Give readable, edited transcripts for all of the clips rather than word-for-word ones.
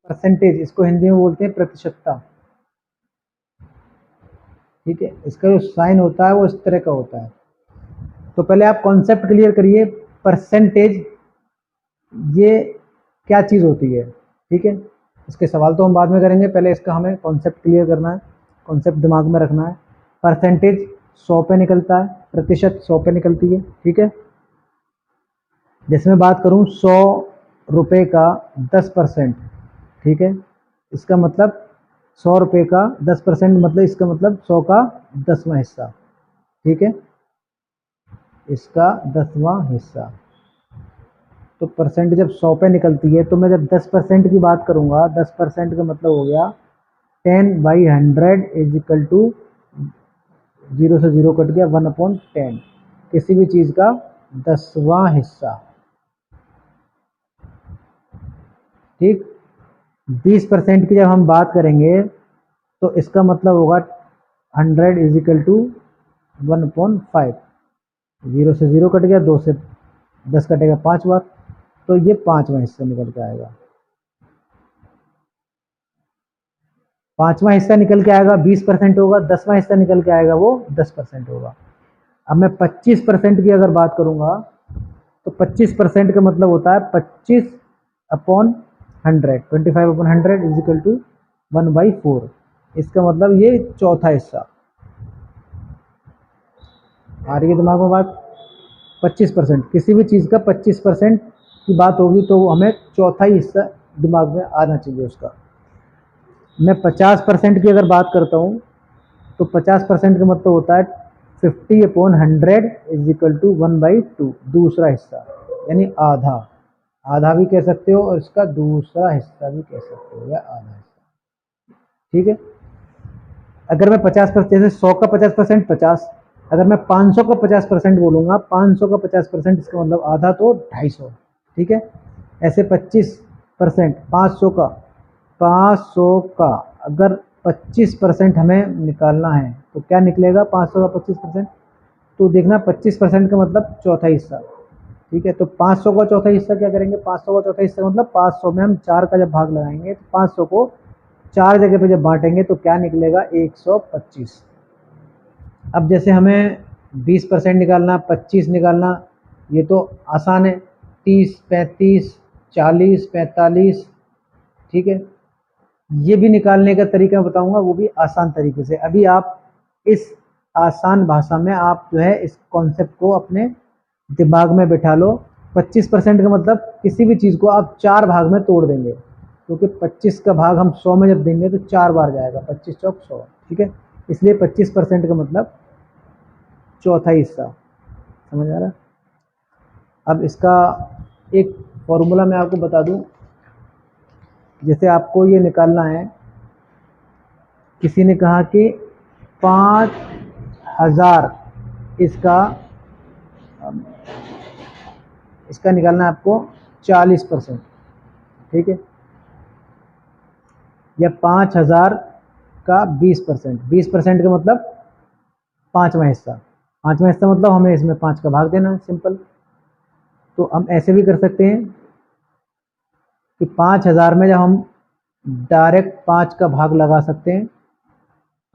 Percentage, इसको हिंदी में बोलते हैं प्रतिशतता। ठीक है, इसका जो साइन होता है वो इस तरह का होता है। तो पहले आप कॉन्सेप्ट क्लियर करिए, परसेंटेज ये क्या चीज़ होती है। ठीक है, इसके सवाल तो हम बाद में करेंगे, पहले इसका हमें कॉन्सेप्ट क्लियर करना है, कॉन्सेप्ट दिमाग में रखना है। परसेंटेज 100 पे निकलता है, प्रतिशत 100 पे निकलती है। ठीक है, जैसे मैं बात करूं 100 रुपये का 10%, ठीक है, इसका मतलब 100 रुपये का 10% मतलब इसका मतलब 100 का 10वां हिस्सा। ठीक है, इसका 10वां हिस्सा। तो परसेंट जब 100 पे निकलती है, तो मैं जब 10% की बात करूंगा, 10% का मतलब हो गया 10/100 इज इक्वल टू 0 से 0 कट गया 1/10, किसी भी चीज़ का 10वां हिस्सा। ठीक, 20% की जब हम बात करेंगे तो इसका मतलब होगा 100 इज इक्वल टू 1/5, 0 से 0 कट गया, 2 से 10 कटेगा 5 बार, तो ये 5वां हिस्सा निकल के आएगा। 5वां हिस्सा निकल के आएगा 20% होगा, 10वां हिस्सा निकल के आएगा वो 10% होगा। अब मैं 25% की अगर बात करूंगा तो 25% का मतलब होता है 25/100, 25/100 इज इक्वल टू 1/4। इसका मतलब ये चौथा हिस्सा। आ रही है दिमाग में बात? 25%, किसी भी चीज़ का 25% की बात होगी तो हमें चौथा ही हिस्सा दिमाग में आना चाहिए उसका। मैं 50% की अगर बात करता हूँ तो 50% का मतलब होता है 50/100 इज इक्वल टू 1/2, दूसरा हिस्सा, यानी आधा। आधा भी कह सकते हो और इसका दूसरा हिस्सा भी कह सकते हो, या आधा हिस्सा। ठीक है, अगर मैं 50%, जैसे 100 का 50% 50, अगर मैं 500 का 50% बोलूँगा, 500 का 50% इसका मतलब आधा, तो 250। ठीक है, ऐसे 25%, 500 का, 500 का अगर 25% हमें निकालना है तो क्या निकलेगा? 500 का 25%, तो देखना 25% का मतलब चौथा हिस्सा। ठीक है, तो 500 का चौथा हिस्सा क्या करेंगे? 500 का चौथा हिस्सा मतलब 500 में हम 4 का जब भाग लगाएंगे तो 500 को 4 जगह पे जब बांटेंगे तो क्या निकलेगा? 125। अब जैसे हमें 20% निकालना, 25 निकालना, ये तो आसान है, 30, 35, 40, 45। ठीक है, ये भी निकालने का तरीका बताऊंगा, वो भी आसान तरीके से। अभी आप इस आसान भाषा में आप जो है इस कॉन्सेप्ट को अपने दिमाग में बिठा लो। 25% का मतलब किसी भी चीज़ को आप 4 भाग में तोड़ देंगे, क्योंकि 25 का भाग हम 100 में जब देंगे तो 4 बार जाएगा, 25 चौक 100। ठीक है, इसलिए 25% का मतलब चौथा हिस्सा। समझ आ रहा है? अब इसका एक फॉर्मूला मैं आपको बता दूं। जैसे आपको ये निकालना है, किसी ने कहा कि 5000 इसका इसका निकालना है आपको 40%। ठीक है, या 5000 का 20%, 20% का मतलब 5वां हिस्सा। 5वां हिस्सा मतलब हमें इसमें 5 का भाग देना है, सिंपल। तो हम ऐसे भी कर सकते हैं कि 5000 में जब हम डायरेक्ट 5 का भाग लगा सकते हैं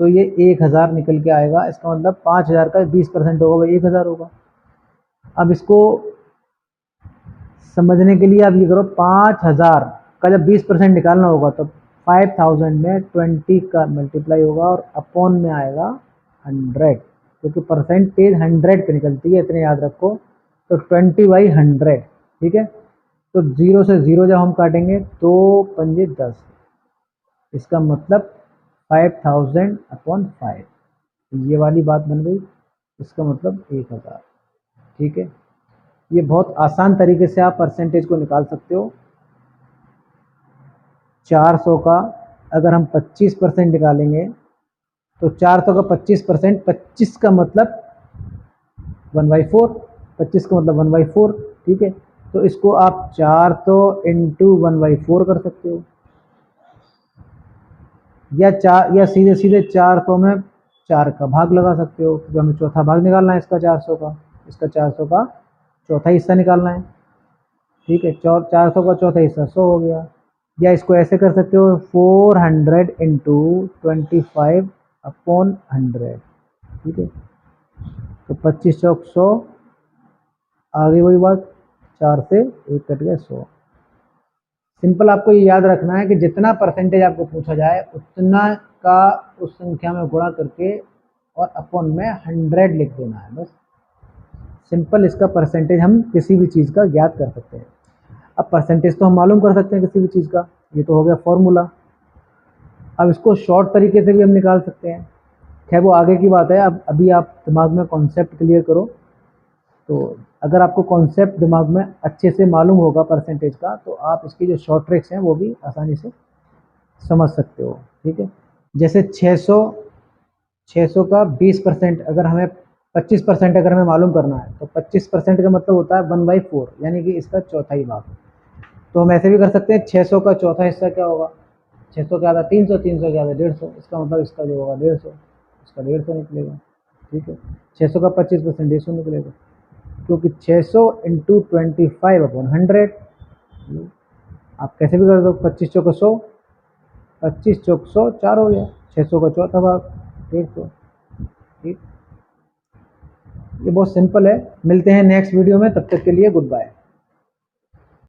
तो ये 1000 निकल के आएगा। इसका मतलब 5000 का 20% होगा, वही 1000 होगा। अब इसको समझने के लिए आप ये करो, 5000 का जब 20% निकालना होगा तो 5000 में 20 का मल्टीप्लाई होगा और अपॉन में आएगा 100, क्योंकि परसेंटेज 100 पे निकलती है, इतने याद रखो। तो 20/100। ठीक है, तो 0 से 0 जब हम काटेंगे तो 5 10, इसका मतलब 5000/5, ये वाली बात बन गई। इसका मतलब 1000। ठीक है, ये बहुत आसान तरीके से आप परसेंटेज को निकाल सकते हो। 400 का अगर हम 25% निकालेंगे तो 400 का 25%, 25 का मतलब 1/4, 25 का मतलब 1/4। ठीक है, तो इसको आप 400 इंटू 1/4 कर सकते हो, या सीधे सीधे 400 में 4 का भाग लगा सकते हो, क्योंकि हमें चौथा भाग निकालना है इसका 400 का, इसका 400 का चौथा हिस्सा निकालना है। ठीक है, 400 का चौथा हिस्सा 100 हो गया, या इसको ऐसे कर सकते हो 400 इंटू 25/100, ठीक है। तो 25 चौक 100, आगे वही बात, 4 से 1 कट गया 100। सिंपल आपको ये याद रखना है कि जितना परसेंटेज आपको पूछा जाए उतना का उस संख्या में गुणा करके और अपॉन में 100 लिख देना है बस। सिंपल इसका परसेंटेज हम किसी भी चीज़ का ज्ञात कर सकते हैं। अब परसेंटेज तो हम मालूम कर सकते हैं किसी भी चीज़ का, ये तो हो गया फॉर्मूला। अब इसको शॉर्ट तरीके से भी हम निकाल सकते हैं, खैर वो आगे की बात है। अब अभी आप दिमाग में कॉन्सेप्ट क्लियर करो। तो अगर आपको कॉन्सेप्ट दिमाग में अच्छे से मालूम होगा परसेंटेज का, तो आप इसकी जो शॉर्ट ट्रिक्स हैं वो भी आसानी से समझ सकते हो, ठीक है। जैसे 600 का 20%, अगर हमें 25% अगर हमें मालूम करना है तो 25% का मतलब होता है 1/4, यानी कि इसका चौथाई भाग। तो हम ऐसे भी कर सकते हैं 600 का चौथा हिस्सा क्या होगा, 600 क्या आता है 300, 300 क्या आता है 150, इसका मतलब इसका जो होगा 150, इसका 150 निकलेगा, ठीक है। 600 का 25% 150 निकलेगा, क्योंकि 600 इंटू 25/100। आप कैसे भी कर दो, 25 चौक 100, 25 चौक 100 4 हो गया, 600 का चौथा भाग 150, ठीक। ये बहुत सिंपल है। मिलते हैं नेक्स्ट वीडियो में, तब तक के लिए गुड बाय।